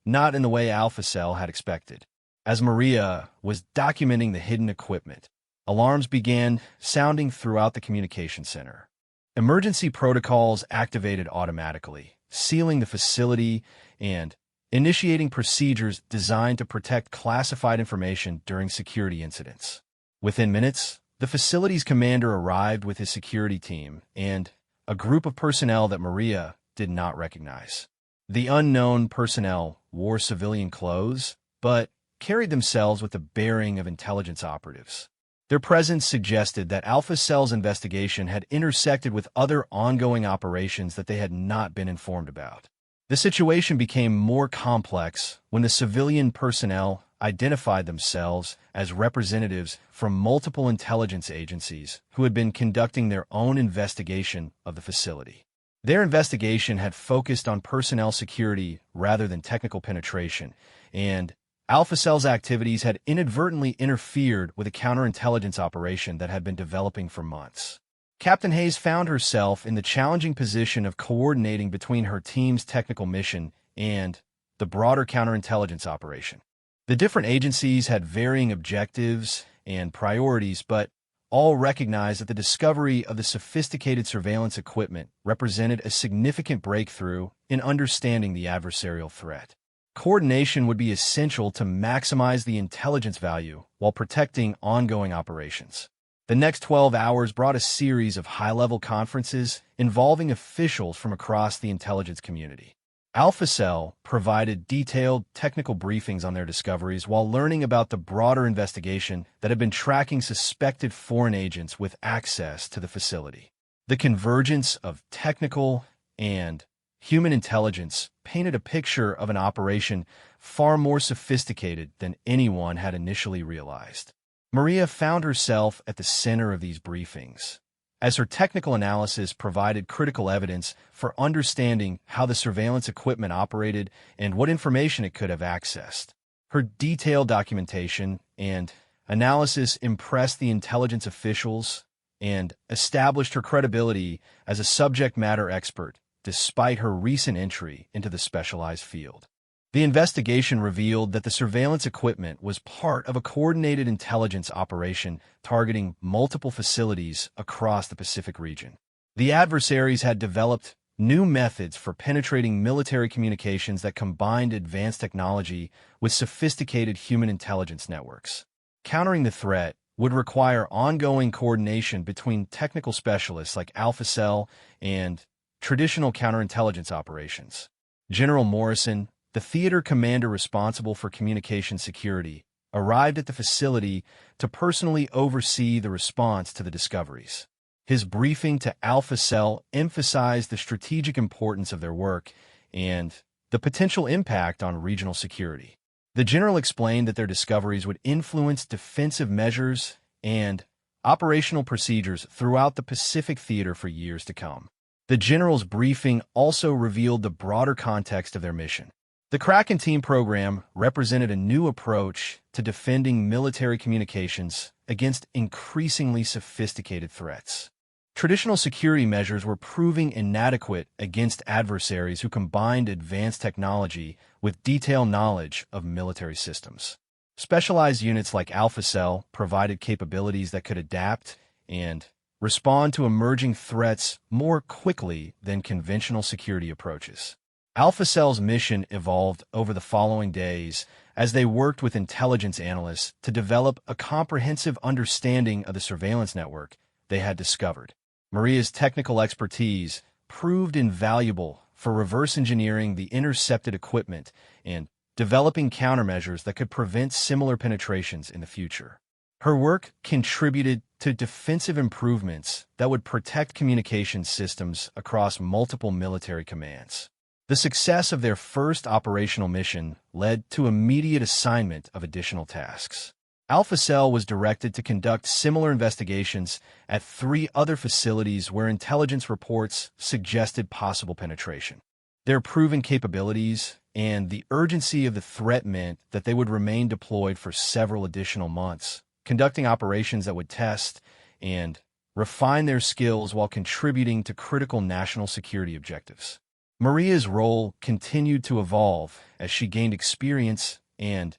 not in the way Alpha Cell had expected. As Maria was documenting the hidden equipment, alarms began sounding throughout the communication center. Emergency protocols activated automatically, sealing the facility and initiating procedures designed to protect classified information during security incidents. Within minutes, the facility's commander arrived with his security team and a group of personnel that Maria did not recognize. The unknown personnel wore civilian clothes, but carried themselves with the bearing of intelligence operatives. Their presence suggested that Alpha Cell's investigation had intersected with other ongoing operations that they had not been informed about. The situation became more complex when the civilian personnel identified themselves as representatives from multiple intelligence agencies who had been conducting their own investigation of the facility. Their investigation had focused on personnel security rather than technical penetration, and Alpha Cell's activities had inadvertently interfered with a counterintelligence operation that had been developing for months. Captain Hayes found herself in the challenging position of coordinating between her team's technical mission and the broader counterintelligence operation. The different agencies had varying objectives and priorities, but all recognized that the discovery of the sophisticated surveillance equipment represented a significant breakthrough in understanding the adversarial threat. Coordination would be essential to maximize the intelligence value while protecting ongoing operations. The next 12 hours brought a series of high-level conferences involving officials from across the intelligence community. Alpha Cell provided detailed technical briefings on their discoveries while learning about the broader investigation that had been tracking suspected foreign agents with access to the facility. The convergence of technical and human intelligence painted a picture of an operation far more sophisticated than anyone had initially realized. Maria found herself at the center of these briefings, as her technical analysis provided critical evidence for understanding how the surveillance equipment operated and what information it could have accessed. Her detailed documentation and analysis impressed the intelligence officials and established her credibility as a subject matter expert, despite her recent entry into the specialized field. The investigation revealed that the surveillance equipment was part of a coordinated intelligence operation targeting multiple facilities across the Pacific region. The adversaries had developed new methods for penetrating military communications that combined advanced technology with sophisticated human intelligence networks. Countering the threat would require ongoing coordination between technical specialists like Alpha Cell and traditional counterintelligence operations. General Morrison, the theater commander responsible for communication security, arrived at the facility to personally oversee the response to the discoveries. His briefing to Alpha Cell emphasized the strategic importance of their work and the potential impact on regional security. The general explained that their discoveries would influence defensive measures and operational procedures throughout the Pacific theater for years to come. The general's briefing also revealed the broader context of their mission. The Kraken team program represented a new approach to defending military communications against increasingly sophisticated threats. Traditional security measures were proving inadequate against adversaries who combined advanced technology with detailed knowledge of military systems. Specialized units like Alpha Cell provided capabilities that could adapt and respond to emerging threats more quickly than conventional security approaches. Alpha Cell's mission evolved over the following days as they worked with intelligence analysts to develop a comprehensive understanding of the surveillance network they had discovered. Maria's technical expertise proved invaluable for reverse engineering the intercepted equipment and developing countermeasures that could prevent similar penetrations in the future. Her work contributed to defensive improvements that would protect communication systems across multiple military commands. The success of their first operational mission led to immediate assignment of additional tasks. Alpha Cell was directed to conduct similar investigations at 3 other facilities where intelligence reports suggested possible penetration. Their proven capabilities and the urgency of the threat meant that they would remain deployed for several additional months, conducting operations that would test and refine their skills while contributing to critical national security objectives. Maria's role continued to evolve as she gained experience and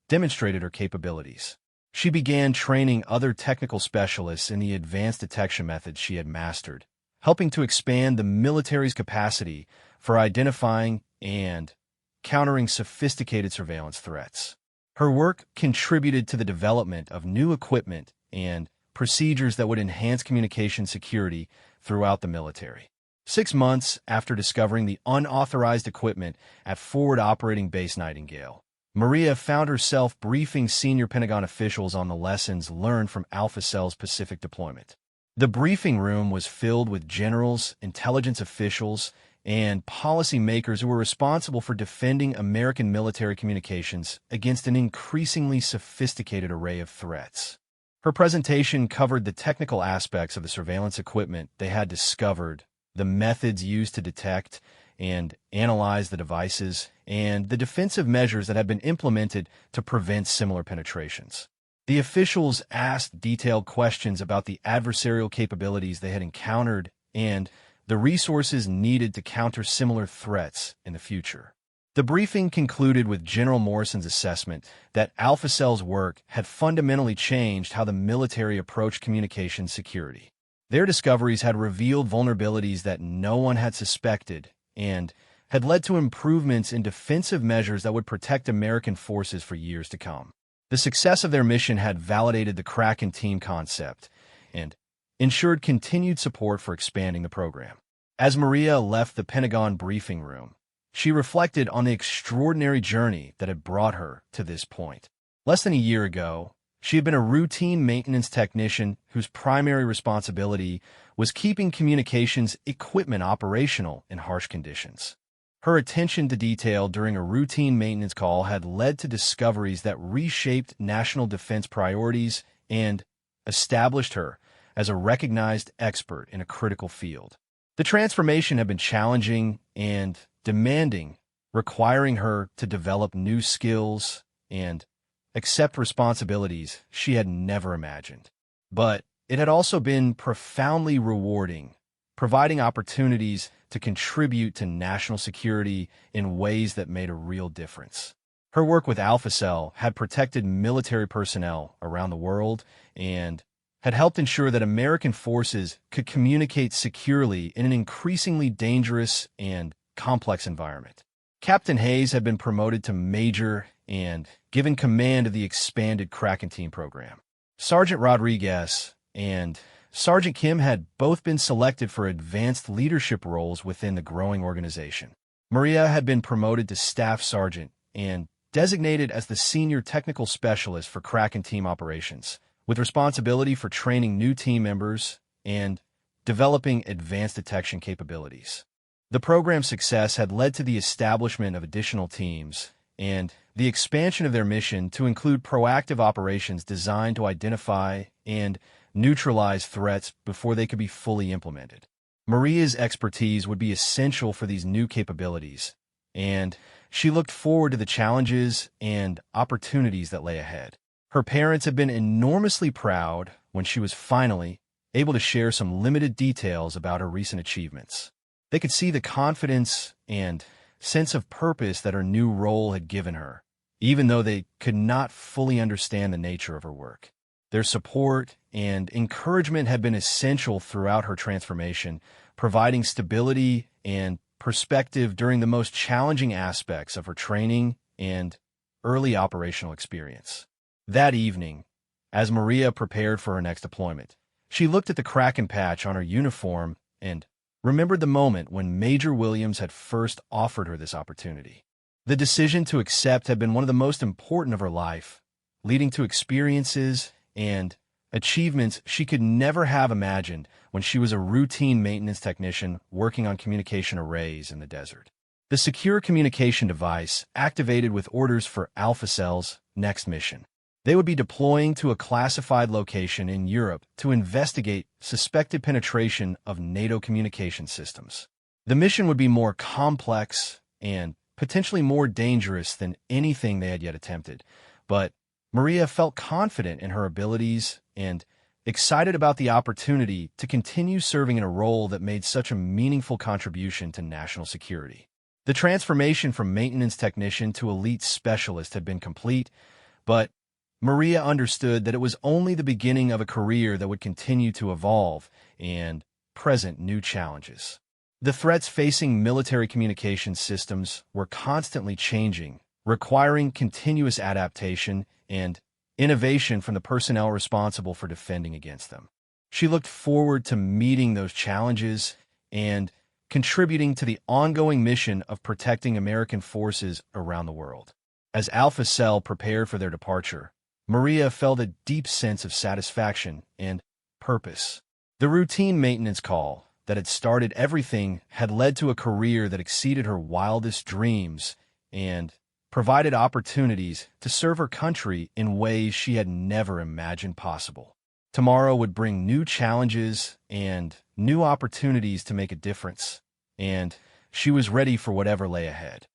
demonstrated her capabilities. She began training other technical specialists in the advanced detection methods she had mastered, helping to expand the military's capacity for identifying and countering sophisticated surveillance threats. Her work contributed to the development of new equipment and procedures that would enhance communication security throughout the military. 6 months after discovering the unauthorized equipment at Forward Operating Base Nightingale, Maria found herself briefing senior Pentagon officials on the lessons learned from Alpha Cell's Pacific deployment. The briefing room was filled with generals, intelligence officials, and policymakers who were responsible for defending American military communications against an increasingly sophisticated array of threats. Her presentation covered the technical aspects of the surveillance equipment they had discovered, the methods used to detect and analyze the devices, and the defensive measures that had been implemented to prevent similar penetrations. The officials asked detailed questions about the adversarial capabilities they had encountered and the resources needed to counter similar threats in the future. The briefing concluded with General Morrison's assessment that Alpha Cell's work had fundamentally changed how the military approached communication security. Their discoveries had revealed vulnerabilities that no one had suspected and had led to improvements in defensive measures that would protect American forces for years to come. The success of their mission had validated the Kraken team concept and ensured continued support for expanding the program. As Maria left the Pentagon briefing room, she reflected on the extraordinary journey that had brought her to this point. Less than a year ago, she had been a routine maintenance technician whose primary responsibility was keeping communications equipment operational in harsh conditions. Her attention to detail during a routine maintenance call had led to discoveries that reshaped national defense priorities and established her as a recognized expert in a critical field. The transformation had been challenging and demanding, requiring her to develop new skills and accept responsibilities she had never imagined. But it had also been profoundly rewarding, providing opportunities to contribute to national security in ways that made a real difference. Her work with Alpha Cell had protected military personnel around the world and had helped ensure that American forces could communicate securely in an increasingly dangerous and complex environment. Captain Hayes had been promoted to Major and given command of the expanded Kraken team program. Sergeant Rodriguez and Sergeant Kim had both been selected for advanced leadership roles within the growing organization. Maria had been promoted to Staff Sergeant and designated as the Senior Technical Specialist for Kraken team operations, with responsibility for training new team members and developing advanced detection capabilities. The program's success had led to the establishment of additional teams and the expansion of their mission to include proactive operations designed to identify and neutralize threats before they could be fully implemented. Maria's expertise would be essential for these new capabilities, and she looked forward to the challenges and opportunities that lay ahead. Her parents had been enormously proud when she was finally able to share some limited details about her recent achievements. They could see the confidence and sense of purpose that her new role had given her, even though they could not fully understand the nature of her work. Their support and encouragement had been essential throughout her transformation, providing stability and perspective during the most challenging aspects of her training and early operational experience. That evening, as Maria prepared for her next deployment, she looked at the Kraken patch on her uniform and remembered the moment when Major Williams had first offered her this opportunity. The decision to accept had been one of the most important of her life, leading to experiences and achievements she could never have imagined when she was a routine maintenance technician working on communication arrays in the desert. The secure communication device activated with orders for Alpha Cell's next mission. They would be deploying to a classified location in Europe to investigate suspected penetration of NATO communication systems. The mission would be more complex and potentially more dangerous than anything they had yet attempted, but Maria felt confident in her abilities and excited about the opportunity to continue serving in a role that made such a meaningful contribution to national security. The transformation from maintenance technician to elite specialist had been complete, but Maria understood that it was only the beginning of a career that would continue to evolve and present new challenges. The threats facing military communications systems were constantly changing, requiring continuous adaptation and innovation from the personnel responsible for defending against them. She looked forward to meeting those challenges and contributing to the ongoing mission of protecting American forces around the world. As Alpha Cell prepared for their departure, Maria felt a deep sense of satisfaction and purpose. The routine maintenance call that had started everything had led to a career that exceeded her wildest dreams and provided opportunities to serve her country in ways she had never imagined possible. Tomorrow would bring new challenges and new opportunities to make a difference, and she was ready for whatever lay ahead.